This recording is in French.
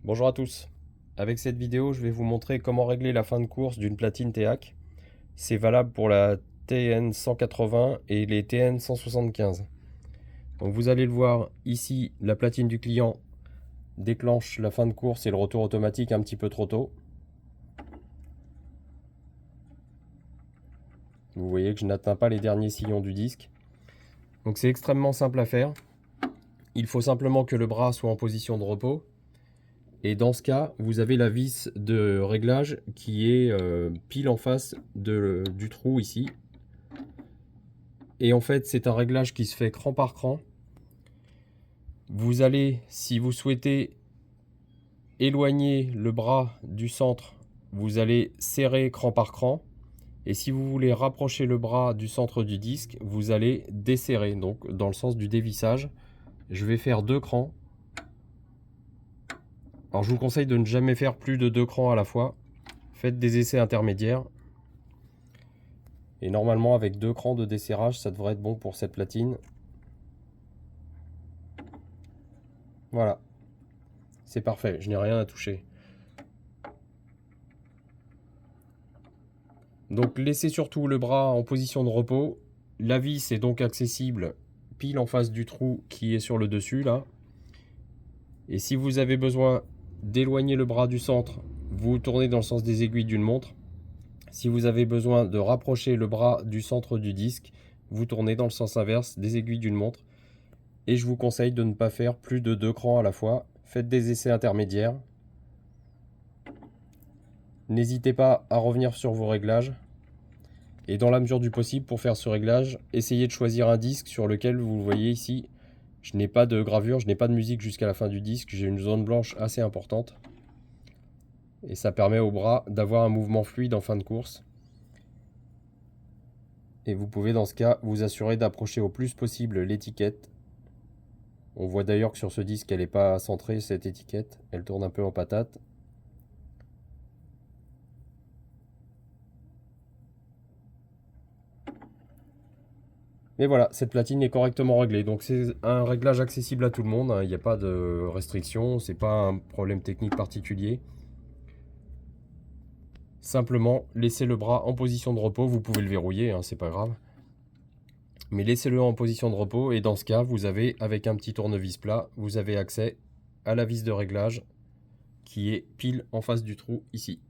Bonjour à tous. Avec cette vidéo, je vais vous montrer comment régler la fin de course d'une platine TEAC. C'est valable pour la TN180 et les TN175. Donc vous allez le voir ici, la platine du client déclenche la fin de course et le retour automatique un petit peu trop tôt. Vous voyez que je n'atteins pas les derniers sillons du disque. Donc c'est extrêmement simple à faire. Il faut simplement que le bras soit en position de repos. Et dans ce cas, vous avez la vis de réglage qui est pile en face du trou ici. Et en fait, c'est un réglage qui se fait cran par cran. Vous allez, si vous souhaitez éloigner le bras du centre, vous allez serrer cran par cran. Et si vous voulez rapprocher le bras du centre du disque, vous allez desserrer, donc dans le sens du dévissage. Je vais faire 2 crans. Alors je vous conseille de ne jamais faire plus de 2 crans à la fois. Faites des essais intermédiaires. Et normalement avec 2 crans de desserrage, ça devrait être bon pour cette platine. Voilà. C'est parfait, je n'ai rien à toucher. Donc laissez surtout le bras en position de repos. La vis est donc accessible pile en face du trou qui est sur le dessus là. Et si vous avez besoin d'éloigner le bras du centre, vous tournez dans le sens des aiguilles d'une montre. Si vous avez besoin de rapprocher le bras du centre du disque, vous tournez dans le sens inverse des aiguilles d'une montre. Et je vous conseille de ne pas faire plus de 2 crans à la fois. Faites des essais intermédiaires. N'hésitez pas à revenir sur vos réglages. Et dans la mesure du possible, pour faire ce réglage, essayez de choisir un disque sur lequel vous le voyez ici. Je n'ai pas de gravure, je n'ai pas de musique jusqu'à la fin du disque. J'ai une zone blanche assez importante. Et ça permet au bras d'avoir un mouvement fluide en fin de course. Et vous pouvez dans ce cas vous assurer d'approcher au plus possible l'étiquette. On voit d'ailleurs que sur ce disque, elle n'est pas centrée, cette étiquette. Elle tourne un peu en patate. Mais voilà, cette platine est correctement réglée. Donc c'est un réglage accessible à tout le monde, hein. Il n'y a pas de restriction, c'est pas un problème technique particulier. Simplement, laissez le bras en position de repos. Vous pouvez le verrouiller, hein, c'est pas grave. Mais laissez-le en position de repos et dans ce cas, vous avez, avec un petit tournevis plat, vous avez accès à la vis de réglage qui est pile en face du trou ici.